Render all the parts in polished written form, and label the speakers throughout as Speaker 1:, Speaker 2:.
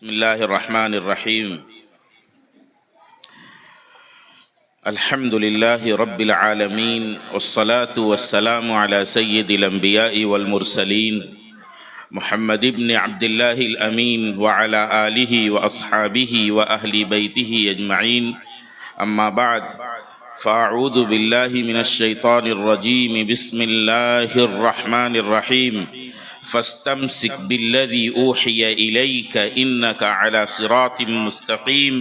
Speaker 1: بسم الله الرحمن الرحيم. الحمد لله رب العالمين، والصلاة والسلام على سيد الأنبياء والمرسلين محمد بن عبد الله الأمين وعلى آله وأصحابه وأهل بيته أجمعين. أما بعد، فأعوذ بالله من الشيطان الرجيم. بسم الله الرحمن الرحيم. فاستمسك بالذي أوحي إليك إنك على صراط مستقيم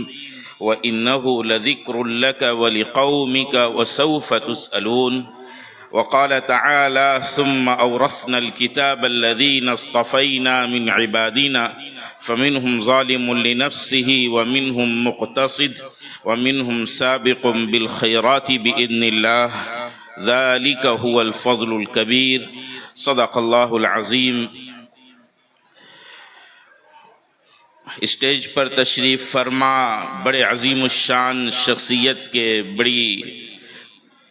Speaker 1: وإنه لذكر لك ولقومك وسوف تسألون. وقال تعالى: ثم أورثنا الكتاب الذين اصطفينا من عبادنا فمنهم ظالم لنفسه ومنهم مقتصد ومنهم سابق بالخيرات بإذن الله ذلك هو الفضل الكبير. صدق اللہ العظیم. اسٹیج پر تشریف فرما بڑے عظیم الشان شخصیت کے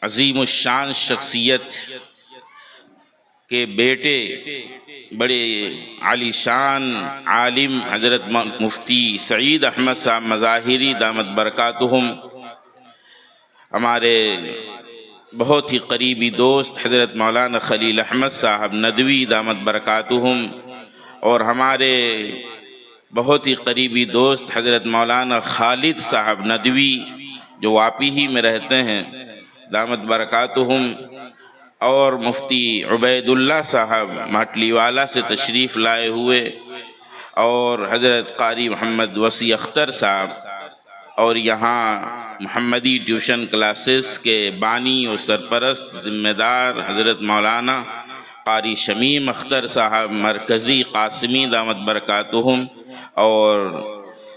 Speaker 1: عظیم الشان شخصیت کے بیٹے، بڑے عالی شان عالم حضرت مفتی سعید احمد صاحب مظاہری دامت برکاتہم، ہمارے بہت ہی قریبی دوست حضرت مولانا خلیل احمد صاحب ندوی دامت برکاتہم، اور ہمارے بہت ہی قریبی دوست حضرت مولانا خالد صاحب ندوی جو واپی ہی میں رہتے ہیں دامت برکاتہم، اور مفتی عبید اللہ صاحب ماٹلی والا سے تشریف لائے ہوئے، اور حضرت قاری محمد وسیع اختر صاحب، اور یہاں محمدی ٹیوشن کلاسز کے بانی اور سرپرست ذمہ دار حضرت مولانا قاری شمیم اختر صاحب مرکزی قاسمی دامت برکاتہم، اور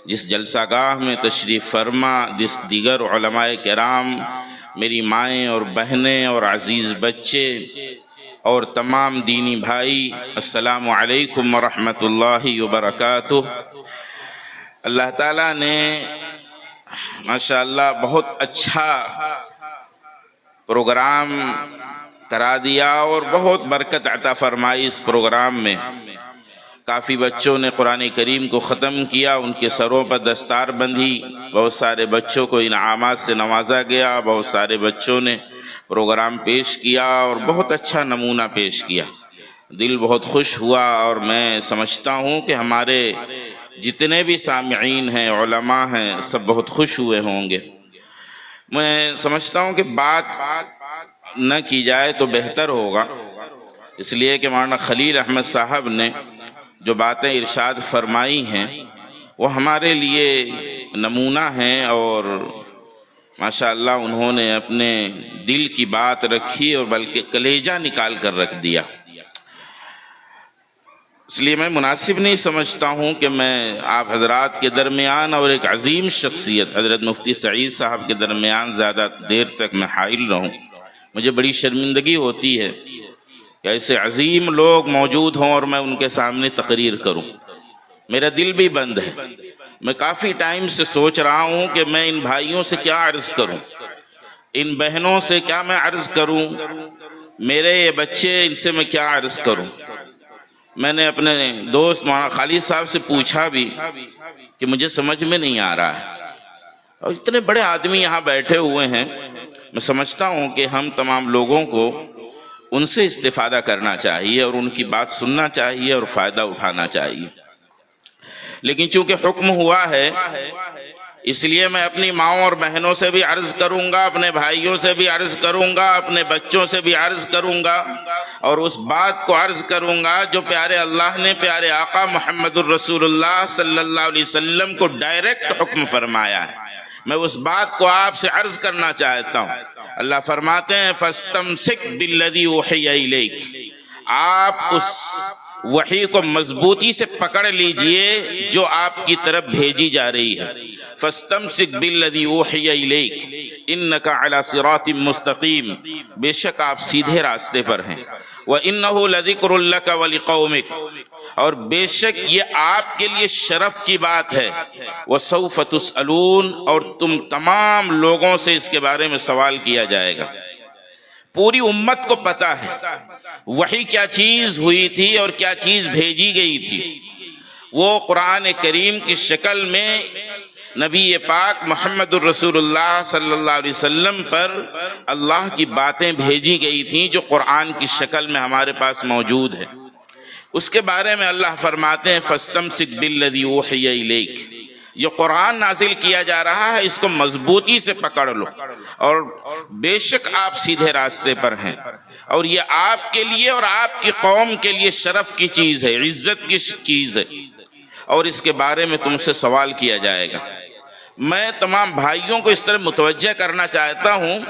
Speaker 1: جس جلسہ گاہ میں تشریف فرما دیگر علماء کرام، میری مائیں اور بہنیں اور عزیز بچے اور تمام دینی بھائی، السلام علیکم ورحمۃ اللہ وبرکاتہ. اللہ تعالیٰ نے ماشاءاللہ بہت اچھا پروگرام کرا دیا اور بہت برکت عطا فرمائی اس پروگرام میں. کافی بچوں نے قرآن کریم کو ختم کیا، ان کے سروں پر دستار بندھی، بہت سارے بچوں کو انعامات سے نوازا گیا، بہت سارے بچوں نے پروگرام پیش کیا اور بہت اچھا نمونہ پیش کیا. دل بہت خوش ہوا، اور میں سمجھتا ہوں کہ ہمارے جتنے بھی سامعین ہیں، علماء ہیں، سب بہت خوش ہوئے ہوں گے. میں سمجھتا ہوں کہ بات نہ کی جائے تو بہتر ہوگا، اس لیے کہ مولانا خلیل احمد صاحب نے جو باتیں ارشاد فرمائی ہیں وہ ہمارے لیے نمونہ ہیں، اور ماشاءاللہ انہوں نے اپنے دل کی بات رکھی اور بلکہ کلیجہ نکال کر رکھ دیا. اس لیے میں مناسب نہیں سمجھتا ہوں کہ میں آپ حضرات کے درمیان اور ایک عظیم شخصیت حضرت مفتی سعید صاحب کے درمیان زیادہ دیر تک میں حائل رہوں. مجھے بڑی شرمندگی ہوتی ہے کہ ایسے عظیم لوگ موجود ہوں اور میں ان کے سامنے تقریر کروں. میرا دل بھی بند ہے. میں کافی ٹائم سے سوچ رہا ہوں کہ میں ان بھائیوں سے کیا عرض کروں، ان بہنوں سے کیا میں عرض کروں، میرے یہ بچے، ان سے میں کیا عرض کروں. میں نے اپنے دوست مولانا خالد صاحب سے پوچھا بھی کہ مجھے سمجھ میں نہیں آ رہا ہے، اور اتنے بڑے آدمی یہاں بیٹھے ہوئے ہیں. میں سمجھتا ہوں کہ ہم تمام لوگوں کو ان سے استفادہ کرنا چاہیے اور ان کی بات سننا چاہیے اور فائدہ اٹھانا چاہیے. لیکن چونکہ حکم ہوا ہے، اس لیے میں اپنی ماؤں اور بہنوں سے بھی عرض کروں گا، اپنے بھائیوں سے بھی عرض کروں گا، اپنے بچوں سے بھی عرض کروں گا، اور اس بات کو عرض کروں گا جو پیارے اللہ نے پیارے آقا محمد الرسول اللہ صلی اللہ علیہ وسلم کو ڈائریکٹ حکم فرمایا ہے. میں اس بات کو آپ سے عرض کرنا چاہتا ہوں. اللہ فرماتے ہیں فَاسْتَمْسِكْ بِالَّذِي أُوحِيَ إِلَيْكَ، آپ اس وحی کو مضبوطی سے پکڑ لیجئے جو آپ کی طرف بھیجی جا رہی ہے. فَاسْتَمْسِكْ بِالَّذِي أُوحِيَ إِلَيْكَ إِنَّكَ عَلَى صِرَاطٍ مُسْتَقِيمٍ، بے شک آپ سیدھے راستے پر ہیں. وَإِنَّهُ لَذِكْرٌ لَكَ وَلِقَوْمِكَ، اور بے شک یہ آپ کے لیے شرف کی بات ہے. وَسَوْفَ تُسْأَلُونَ، اور تم تمام لوگوں سے اس کے بارے میں سوال کیا جائے گا. پوری امت کو پتا ہے وحی کیا چیز ہوئی تھی اور کیا چیز بھیجی گئی تھی. وہ قرآن کریم کی شکل میں نبی پاک محمد الرسول اللہ صلی اللہ علیہ وسلم پر اللہ کی باتیں بھیجی گئی تھیں جو قرآن کی شکل میں ہمارے پاس موجود ہے۔ اس کے بارے میں اللہ فرماتے ہیں فَاسْتَمْسِكْ بِالَّذِي أُوحِيَ إِلَيْكَ، جو قرآن نازل کیا جا رہا ہے اس کو مضبوطی سے پکڑ لو، اور بے شک آپ سیدھے راستے پر ہیں، اور یہ آپ کے لیے اور آپ کی قوم کے لیے شرف کی چیز ہے، عزت کی چیز ہے، اور اس کے بارے میں تم سے سوال کیا جائے گا۔ میں تمام بھائیوں کو اس طرح متوجہ کرنا چاہتا ہوں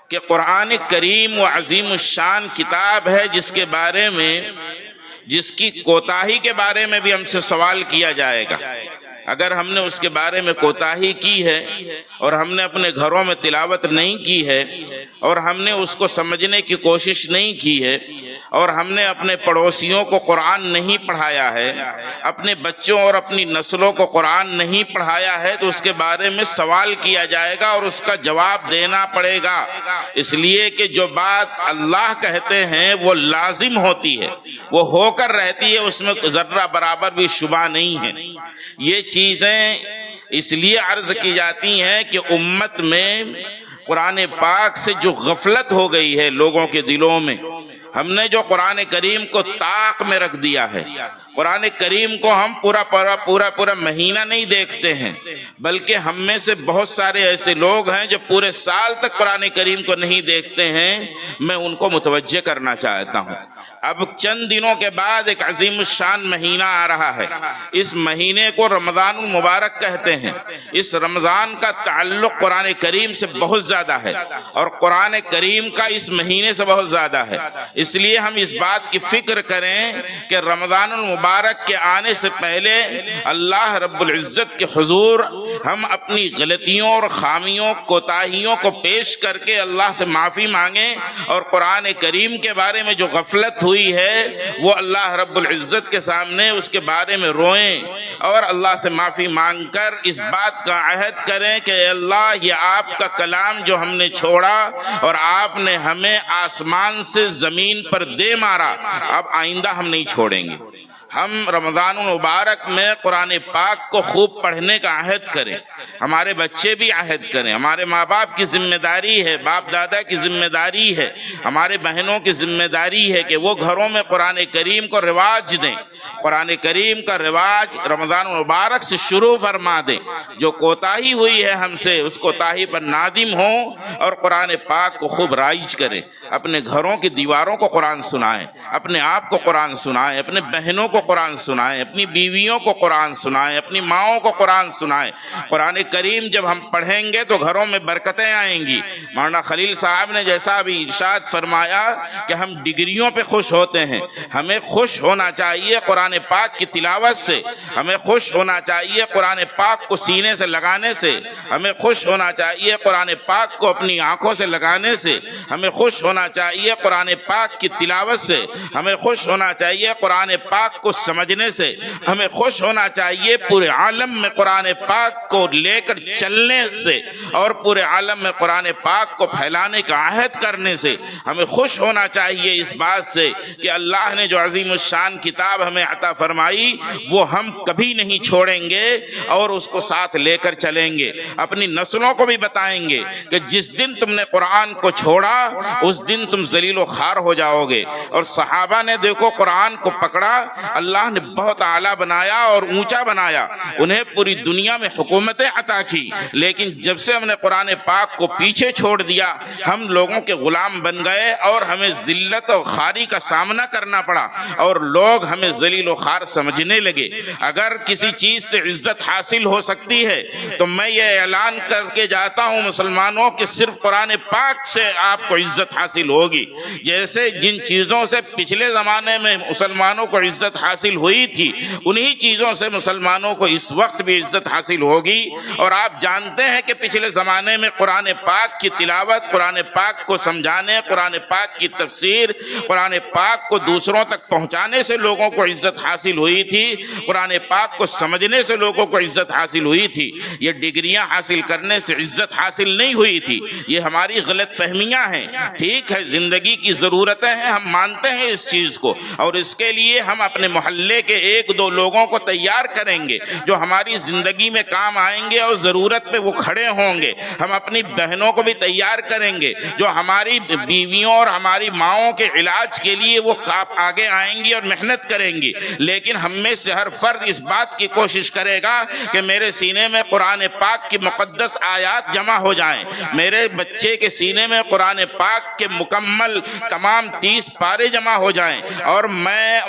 Speaker 1: کہ قرآن کریم وہ عظیم الشان کتاب ہے جس کے بارے میں، جس کی کوتاہی کے بارے میں بھی ہم سے سوال کیا جائے گا۔ اگر ہم نے اس کے بارے میں کوتاہی کی ہے اور ہم نے اپنے گھروں میں تلاوت نہیں کی ہے اور ہم نے اس کو سمجھنے کی کوشش نہیں کی ہے اور ہم نے اپنے پڑوسیوں کو قرآن نہیں پڑھایا ہے، اپنے بچوں اور اپنی نسلوں کو قرآن نہیں پڑھایا ہے، تو اس کے بارے میں سوال کیا جائے گا اور اس کا جواب دینا پڑے گا، اس لیے کہ جو بات اللہ کہتے ہیں وہ لازم ہوتی ہے، وہ ہو کر رہتی ہے، اس میں ذرہ برابر بھی شبہ نہیں ہے۔ یہ چیزیں اس لیے عرض کی جاتی ہیں کہ امت میں قرآن پاک سے جو غفلت ہو گئی ہے لوگوں کے دلوں میں، ہم نے جو قرآن کریم کو طاق میں رکھ دیا ہے، قرآن کریم کو ہم پورا مہینہ نہیں دیکھتے ہیں، بلکہ ہم میں سے بہت سارے ایسے لوگ ہیں جو پورے سال تک قرآن کریم کو نہیں دیکھتے ہیں۔ میں ان کو متوجہ کرنا چاہتا ہوں۔ اب چند دنوں کے بعد ایک عظیم الشان مہینہ آ رہا ہے، اس مہینے کو رمضان المبارک کہتے ہیں۔ اس رمضان کا تعلق قرآن کریم سے بہت زیادہ ہے اور قرآن کریم کا اس مہینے سے بہت زیادہ ہے، اس لیے ہم اس بات کی فکر کریں کہ رمضان المبارک کے آنے سے پہلے اللہ رب العزت کے حضور ہم اپنی غلطیوں اور خامیوں کوتاہیوں کو پیش کر کے اللہ سے معافی مانگیں، اور قرآن کریم کے بارے میں جو غفلت ہوئی ہے وہ اللہ رب العزت کے سامنے اس کے بارے میں روئیں اور اللہ سے معافی مانگ کر اس بات کا عہد کریں کہ اے اللہ، یہ آپ کا کلام جو ہم نے چھوڑا اور آپ نے ہمیں آسمان سے زمین پر دے مارا، اب آئندہ ہم نہیں چھوڑیں گے۔ ہم رمضان المبارک میں قرآن پاک کو خوب پڑھنے کا عہد کریں، ہمارے بچے بھی عہد کریں، ہمارے ماں باپ کی ذمہ داری ہے، باپ دادا کی ذمہ داری ہے، ہمارے بہنوں کی ذمہ داری ہے کہ وہ گھروں میں قرآن کریم کو رواج دیں، قرآن کریم کا رواج رمضان المبارک سے شروع فرما دیں۔ جو کوتاہی ہوئی ہے ہم سے، اس کوتاہی پر نادم ہوں اور قرآن پاک کو خوب رائج کریں، اپنے گھروں کی دیواروں کو قرآن سنائیں، اپنے آپ کو قرآن سنائیں، اپنے بہنوں کو قرآن سنائیں، اپنی بیویوں کو قرآن سنائیں، اپنی ماؤں کو قرآن سنائیں۔ قرآن کریم جب ہم پڑھیں گے تو گھروں میں برکتیں آئیں گی۔ مولانا خلیل صاحب نے جیسا ابھی ارشاد فرمایا کہ ہم ڈگریوں پہ خوش ہوتے ہیں، ہمیں خوش ہونا چاہیے قرآن پاک کی تلاوت سے، ہمیں خوش ہونا چاہیے قرآن پاک کو سینے سے لگانے سے، ہمیں خوش ہونا چاہیے قرآن پاک کو اپنی آنکھوں سے لگانے سے، ہمیں خوش ہونا چاہیے قرآن پاک کی تلاوت سے، ہمیں خوش ہونا چاہیے قرآن پاک کو سمجھنے سے، ہمیں خوش ہونا چاہیے پورے عالم میں قرآن پاک کو لے کر چلنے سے اور پورے عالم میں قرآن پاک کو پھیلانے کا عہد کرنے سے، ہمیں خوش ہونا چاہیے اس بات سے کہ اللہ نے جو عظیم الشان کتاب ہمیں عطا فرمائی وہ ہم کبھی نہیں چھوڑیں گے اور اس کو ساتھ لے کر چلیں گے، اپنی نسلوں کو بھی بتائیں گے کہ جس دن تم نے قرآن کو چھوڑا اس دن تم ذلیل و خوار ہو جاؤ گے۔ اور صحابہ نے دیکھو قرآن کو پکڑا، اللہ نے بہت اعلیٰ بنایا اور اونچا بنایا، انہیں پوری دنیا میں حکومتیں عطا کی، لیکن جب سے ہم نے قرآن پاک کو پیچھے چھوڑ دیا ہم لوگوں کے غلام بن گئے اور ہمیں ذلت اور خواری کا سامنا کرنا پڑا اور لوگ ہمیں ذلیل و خوار سمجھنے لگے۔ اگر کسی چیز سے عزت حاصل ہو سکتی ہے تو میں یہ اعلان کر کے جاتا ہوں مسلمانوں کہ صرف قرآن پاک سے آپ کو عزت حاصل ہوگی۔ جیسے جن چیزوں سے پچھلے زمانے میں مسلمانوں کو عزت حاصل ہوئی تھی انہی چیزوں سے مسلمانوں کو اس وقت بھی عزت حاصل ہوگی۔ اور آپ جانتے ہیں کہ پچھلے زمانے میں قرآن پاک کی تلاوت، قرآن پاک کو سمجھانے، قرآن پاک کی تفسیر، قرآن پاک کو دوسروں تک پہنچانے سے لوگوں کو عزت حاصل ہوئی تھی، قرآن پاک کو سمجھنے سے لوگوں کو عزت حاصل ہوئی تھی۔ یہ ڈگریاں حاصل کرنے سے عزت حاصل نہیں ہوئی تھی، یہ ہماری غلط فہمیاں ہیں۔ ٹھیک ہے، زندگی کی ضرورتیں ہیں، ہم مانتے ہیں اس چیز کو، اور اس کے لیے ہم اپنے محلے کے ایک دو لوگوں کو تیار کریں گے جو ہماری زندگی میں کام آئیں گے اور ضرورت پہ وہ کھڑے ہوں گے. ہم اپنی بہنوں کو بھی تیار کریں گے جو ہماری بیویوں اور ہماری ماؤں کے علاج کے لیے وہ آگے آئیں گی اور محنت کریں گی. لیکن ہم میں سے ہر فرد اس بات کی کوشش کرے گا کہ میرے سینے میں قرآن پاک کی مقدس آیات جمع ہو جائیں, میرے بچے کے سینے میں قرآن پاک کے مکمل تمام 30 پارے جمع ہو جائیں, اور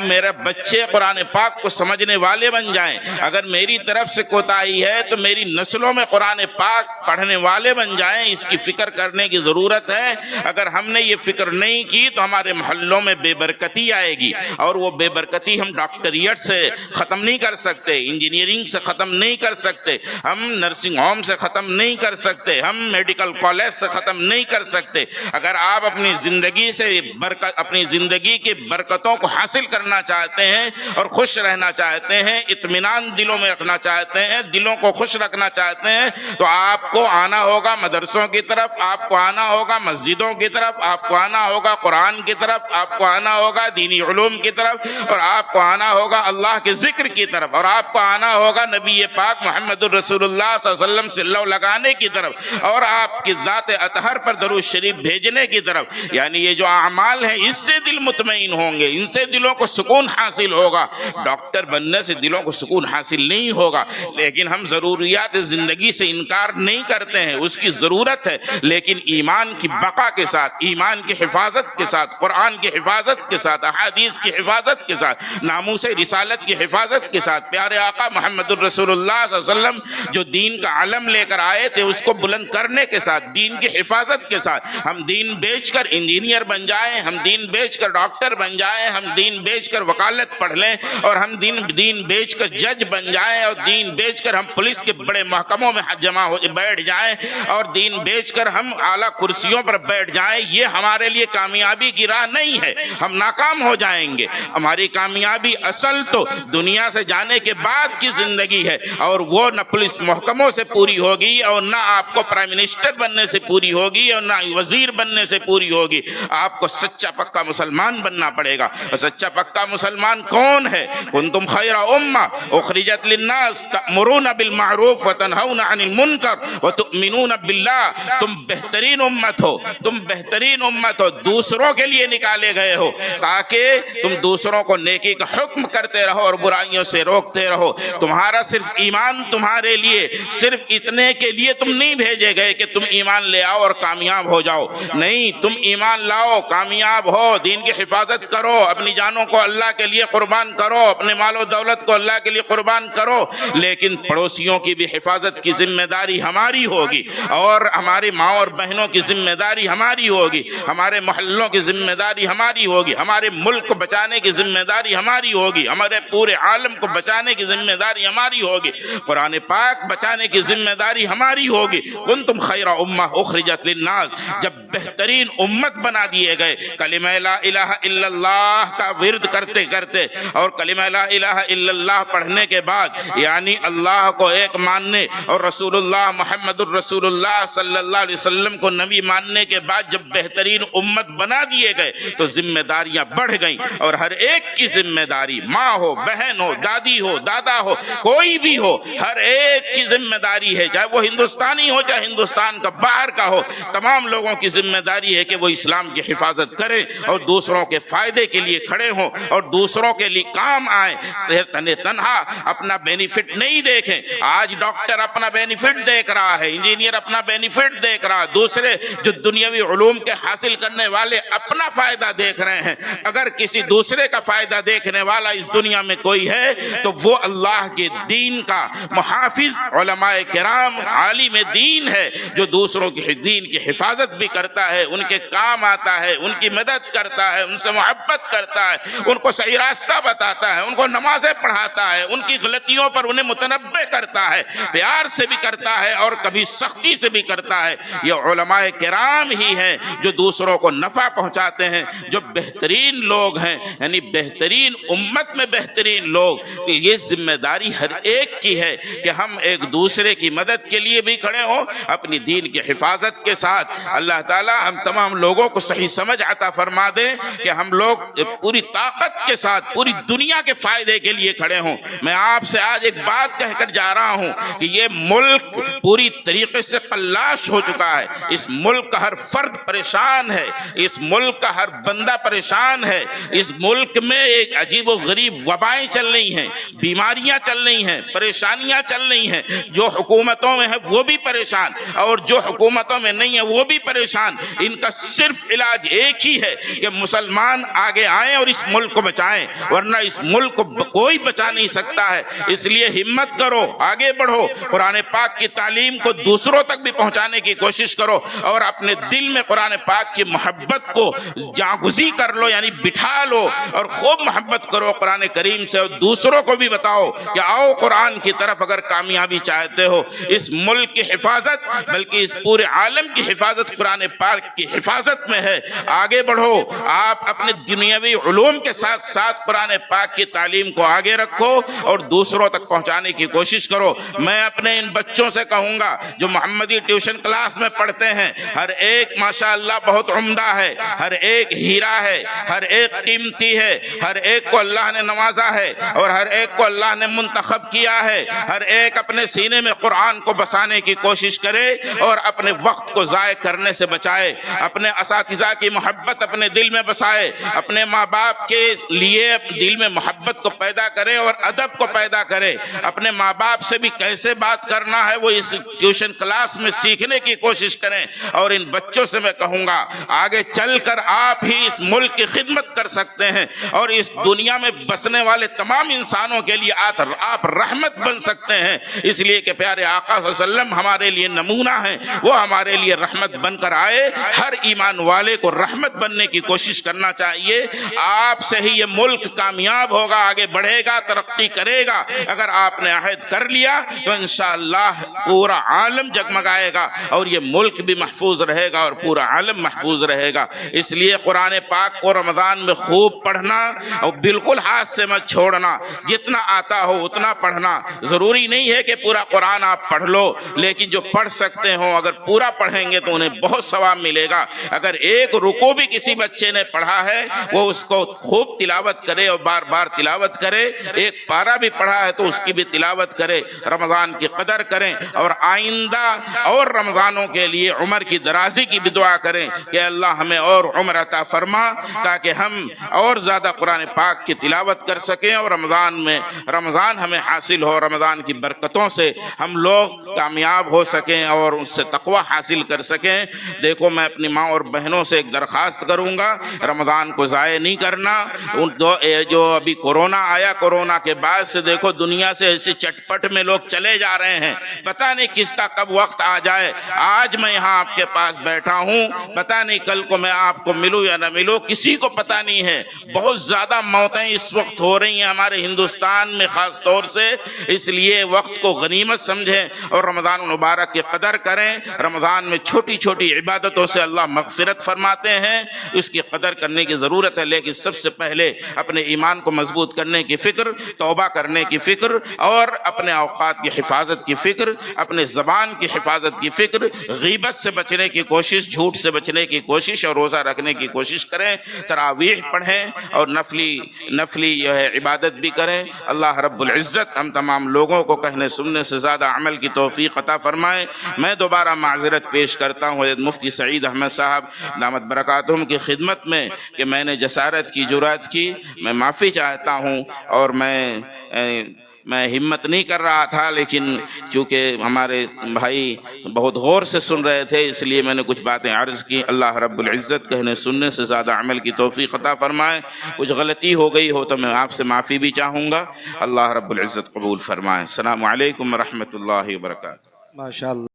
Speaker 1: میرے بچے قرآن پاک کو سمجھنے والے بن جائیں. اگر میری طرف سے کوتاہی ہے تو میری نسلوں میں قرآن پاک پڑھنے والے بن جائیں. اس کی فکر کرنے کی ضرورت ہے. اگر ہم نے یہ فکر نہیں کی تو ہمارے محلوں میں بے برکتی آئے گی, اور وہ بے برکتی ہم ڈاکٹریٹ سے ختم نہیں کر سکتے, انجینئرنگ سے ختم نہیں کر سکتے, ہم نرسنگ ہوم سے ختم نہیں کر سکتے, ہم میڈیکل کالج سے ختم نہیں کر سکتے. اگر آپ اپنی زندگی سے اپنی زندگی کی برکتوں کو حاصل کرنا چاہتے ہیں اور خوش رہنا چاہتے ہیں, اطمینان دلوں میں رکھنا چاہتے ہیں, دلوں کو خوش رکھنا چاہتے ہیں, تو آپ کو آنا ہوگا مدرسوں کی طرف, آپ کو آنا ہوگا مسجدوں کی طرف, آپ کو آنا ہوگا قرآن کی طرف, آپ کو آنا ہوگا دینی علوم کی طرف, اور آپ کو آنا ہوگا اللہ کے ذکر کی طرف, اور آپ کو آنا ہوگا نبی پاک محمد الرسول اللہ صلی اللہ علیہ وسلم سے لو لگانے کی طرف, اور آپ کی ذات اطہر پر درود شریف بھیجنے کی طرف. یعنی یہ جو اعمال ہیں اس سے دل مطمئن ہوں گے, ان سے دلوں کو سکون حاصل ہوگا. ڈاکٹر بننے سے دلوں کو سکون حاصل نہیں ہوگا, لیکن ہم ضروریات زندگی سے انکار نہیں کرتے ہیں, اس کی ضرورت ہے, لیکن ایمان کی بقا کے ساتھ, ایمان کی حفاظت کے ساتھ, قرآن کی حفاظت کے ساتھ, احادیث کی حفاظت کے ساتھ, ناموس رسالت کی حفاظت کے ساتھ. پیارے آقا محمد الرسول اللہ صلی اللہ علیہ وسلم جو دین کا علم لے کر آئے تھے اس کو بلند کرنے کے ساتھ, دین کی حفاظت کے ساتھ, ہم دین بیچ کر انجینئر بن جائیں, ہم دین بیچ کر ڈاکٹر بن جائیں, ہم دین بیچ کر وکالت پڑھ لیں, اور ہم دین بیچ کر جج بن جائیں, اور دین بیچ کر ہم پولیس کے بڑے محکموں میں جمع ہو بیٹھ جائیں, اور دین بیچ کر ہم اعلیٰ کرسیوں پر بیٹھ جائیں, یہ ہمارے لیے کامیابی کی راہ نہیں ہے. ہم ناکام ہو جائیں گے. ہماری کامیابی اصل تو دنیا سے جانے کے بعد کی زندگی ہے, اور وہ نہ پولیس محکموں سے پوری ہوگی, اور نہ آپ کو پرائم منسٹر بننے سے پوری ہوگی, اور نہ وزیر بننے سے پوری ہوگی. آپ کو سچا پکا مسلمان بننا پڑے گا. سچا پکا مسلمان کون ہے؟ کنتم خیر امہ اخرجت للناس تأمرون بالمعروف وتنہون عن المنکر وتؤمنون باللہ. تم بہترین امت ہو, تم بہترین امت ہو, دوسروں کے لیے نکالے گئے ہو تاکہ تم دوسروں کو نیکی کا حکم کرتے رہو اور برائیوں سے روکتے رہو. تمہارا صرف ایمان تمہارے لیے صرف اتنے کے لیے تم نہیں بھیجے گئے کہ تم ایمان لے آؤ اور کامیاب ہو جاؤ. نہیں, تم ایمان لاؤ, کامیاب ہو, دین کی حفاظت کرو, اپنی جانوں کو اللہ کے لیے قربان کرو, اپنے مال و دولت کو اللہ کے لیے قربان کرو, لیکن پڑوسیوں کی بھی حفاظت کی ذمہ داری ہماری ہوگی, اور ہماری ماں اور بہنوں کی ذمہ داری ہماری ہوگی, ہمارے محلوں کی ذمہ داری ہماری ہوگی, ہمارے ملک کو بچانے کی ذمہ داری ہماری ہوگی, ہمارے پورے عالم کو بچانے کی ذمہ داری ہماری ہوگی, قرآن پاک بچانے کی ذمہ داری ہماری ہوگی. کنتم خیر امہ اخرجت للناس, جب بہترین امت بنا دیے گئے, کلمہ لا الہ الا اللہ کا ورد کرتے کرتے اور کلمہ لا الہ الا اللہ پڑھنے کے بعد, یعنی اللہ کو ایک ماننے اور رسول اللہ محمد الرسول اللہ صلی اللہ علیہ وسلم کو نبی ماننے کے بعد جب بہترین امت بنا دیے گئے تو ذمہ داریاں بڑھ گئیں, اور ہر ایک کی ذمہ داری, ماں ہو, بہن ہو, دادی ہو, دادا ہو, کوئی بھی ہو, ہر ایک کی ذمہ داری ہے, چاہے وہ ہندوستانی ہو چاہے ہندوستان کا باہر کا ہو, تمام لوگوں کی ذمہ داری ہے کہ وہ اسلام کی حفاظت کریں اور دوسروں کے فائدے کے لیے کھڑے ہوں اور دوسروں کے لیے کام آئیں. تنہا اپنا بینیفٹ نہیں دیکھیں. آج ڈاکٹر اپنا بینیفٹ دیکھ رہا ہے, انجینئر اپنا بینیفٹ دیکھ رہا ہے, دوسرے جو دنیاوی علوم کے حاصل کرنے والے اپنا فائدہ دیکھ رہے ہیں. اگر کسی دوسرے کا فائدہ دیکھنے والا اس دنیا میں کوئی ہے تو وہ اللہ کے دین کا محافظ علماء کرام عالم دین ہے, جو دوسروں کی دین کی حفاظت بھی کرتا ہے, ان کے کام آتا ہے, ان کی مدد کرتا ہے, ان سے محبت کرتا ہے, ان کو صحیح راستہ بتاتا ہے, ان کو نمازیں پڑھاتا ہے, ان کی غلطیوں پر انہیں متنبہ کرتا ہے, پیار سے بھی کرتا ہے اور کبھی سختی سے بھی کرتا ہے. یہ علماء کرام ہی ہیں جو دوسروں کو نفع پہنچاتے ہیں, جو بہترین لوگ ہیں, یعنی بہترین امت میں بہترین لوگ. تو یہ ذمہ داری ہر ایک کی ہے کہ ہم ایک دوسرے کی مدد کے لیے بھی کھڑے ہوں, اپنی دین کی حفاظت کے ساتھ. اللہ تعالی ہم تمام لوگوں کو صحیح سمجھ عطا فرما دیں کہ ہم لوگ پوری طاقت کے ساتھ, پوری دنیا کے فائدے کے لیے کھڑے ہوں۔ میں آپ سے آج ایک بات کہہ کر جا رہا ہوں کہ یہ ملک پوری طریقے سے قلاش ہو چکا ہے، اس ملک کا ہر فرد پریشان ہے، اس ملک کا ہر بندہ پریشان ہے، اس ملک میں ایک عجیب و غریب وبائیں چل رہی ہیں، بیماریاں چل رہی ہیں، پریشانیاں چل رہی ہیں۔ جو حکومتوں میں ہیں وہ بھی پریشان، اور جو حکومتوں میں نہیں ہیں وہ بھی پریشان۔ ان کا صرف علاج ایک ہی ہے کہ مسلمان آگے آئیں اور اس ملک کو بچائیں، ورنہ اس ملک کو کوئی بچا نہیں سکتا ہے۔ اس لیے ہمت کرو، آگے بڑھو، قرآن پاک کی تعلیم کو دوسروں تک بھی پہنچانے کی کوشش کرو، اور اپنے دل میں قرآن پاک کی محبت کو جاگزی کر لو، یعنی بٹھا لو، اور خوب محبت کرو قرآن کریم سے، اور دوسروں کو بھی بتاؤ کہ آؤ قرآن کی طرف اگر کامیابی چاہتے ہو۔ اس ملک کی حفاظت بلکہ اس پورے عالم کی حفاظت قرآن پاک کی حفاظت میں ہے۔ آگے بڑھو، آپ اپنے دنیاوی علوم کے ساتھ ساتھ قرآن پاک کی تعلیم کو آگے رکھو اور دوسروں تک پہنچانے کی کوشش کرو۔ میں اپنے ان بچوں سے کہوں گا جو محمدی ٹیوشن کلاس میں پڑھتے ہیں، ہر ایک ماشاءاللہ بہت عمدہ ہے، ہر ایک ہیرا ہے، ہر ایک قیمتی ہے، ہر ایک کو اللہ نے نوازا ہے، اور ہر ایک کو اللہ نے منتخب کیا ہے۔ ہر ایک اپنے سینے میں قرآن کو بسانے کی کوشش کرے اور اپنے وقت کو ضائع کرنے سے بچائے، اپنے اساتذہ کی محبت اپنے دل میں بسائے، اپنے ماں باپ کے لیے دل میں محبت کو پیدا کرے اور ادب کو پیدا کرے۔ اپنے ماں باپ سے بھی کیسے بات کرنا ہے وہ اس ٹیوشن کلاس میں سیکھنے کی کوشش کریں، اور ان بچوں سے میں کہوں گا آگے چل کر آپ ہی اس ملک کی خدمت کر سکتے ہیں، اور اس دنیا میں بسنے والے تمام انسانوں کے لیے آپ رحمت بن سکتے ہیں۔ اس لیے کہ پیارے آقا صلی اللہ علیہ وسلم ہمارے لیے نمونہ ہیں، وہ ہمارے لیے رحمت بن کر آئے۔ ہر ایمان والے کو رحمت بننے کی کوشش کرنا چاہیے۔ آپ سے ہی یہ ملک کامیاب ہوگا، آگے بڑھے گا، ترقی کرے گا۔ اگر آپ نے عہد کر لیا تو انشاءاللہ پورا عالم جگمگائے گا، اور یہ ملک بھی محفوظ رہے گا اور پورا عالم محفوظ رہے گا۔ اس لیے قرآن پاک کو رمضان میں خوب پڑھنا، اور بالکل ہاتھ سے مت چھوڑنا، جتنا آتا ہو اتنا پڑھنا۔ ضروری نہیں ہے کہ پورا قرآن آپ پڑھ لو، لیکن جو پڑھ سکتے ہوں اگر پورا پڑھیں گے تو انہیں بہت ثواب ملے گا۔ اگر ایک رکوع بھی کسی بچے نے پڑھا ہے وہ اس کو خوب تلاوت کرے اور بار بار تلاوت کرے، ایک پارہ بھی پڑھا ہے تو اس کی بھی تلاوت کرے۔ رمضان کی قدر کریں، اور آئندہ اور رمضانوں کے لیے عمر کی درازی کی بھی دعا کریں کہ اللہ ہمیں اور عمر عطا فرما، تاکہ ہم اور زیادہ قرآن پاک کی تلاوت کر سکیں، اور رمضان ہمیں حاصل ہو، رمضان کی برکتوں سے ہم لوگ کامیاب ہو سکیں اور اس سے تقوی حاصل کر سکیں۔ دیکھو میں اپنی ماں اور بہنوں سے ایک درخواست کروں گا، رمضان کو ضائع نہیں کرنا۔ جو ابھی کورونا آیا، کورونا کے بعد سے دیکھو دنیا سے ایسے چٹپٹ میں لوگ چلے جا رہے ہیں، پتہ نہیں کس کا کب وقت آ جائے۔ آج میں یہاں آپ کے پاس بیٹھا ہوں، پتہ نہیں کل کو میں آپ کو ملوں یا نہ ملوں، کسی کو پتہ نہیں ہے۔ بہت زیادہ موتیں اس وقت ہو رہی ہیں ہمارے ہندوستان میں خاص طور سے، اس لیے وقت کو غنیمت سمجھیں اور رمضان المبارک کی قدر کریں۔ رمضان میں چھوٹی چھوٹی عبادتوں سے اللہ مغفرت فرماتے ہیں، اس کی قدر کرنے کی ضرورت ہے، لیکن سب سے پہلے اپنے ایمان کو مضبوط کرنے کی فکر، توبہ کرنے کی فکر، اور اپنے اوقات کی حفاظت کی فکر، اپنے زبان کی حفاظت کی فکر، غیبت سے بچنے کی کوشش، جھوٹ سے بچنے کی کوشش، اور روزہ رکھنے کی کوشش کریں۔ تراویح پڑھیں اور نفلی جو ہے عبادت بھی کریں۔ اللہ رب العزت ہم تمام لوگوں کو کہنے سننے سے زیادہ عمل کی توفیق عطا فرمائے۔ میں دوبارہ معذرت پیش کرتا ہوں حضرت مفتی سعید احمد صاحب دامت برکاتہم کی خدمت میں کہ میں نے جسارت کی، جرأت کی، میں معافی چاہتا ہوں، اور میں ہمت نہیں کر رہا تھا، لیکن چونکہ ہمارے بھائی بہت غور سے سن رہے تھے اس لیے میں نے کچھ باتیں عرض کی۔ اللہ رب العزت کہنے سننے سے زیادہ عمل کی توفیق عطا فرمائے۔ کچھ غلطی ہو گئی ہو تو میں آپ سے معافی بھی چاہوں گا۔ اللہ رب العزت قبول فرمائے۔ السلام علیکم ورحمۃ اللہ وبرکاتہ۔
Speaker 2: ماشاء اللہ۔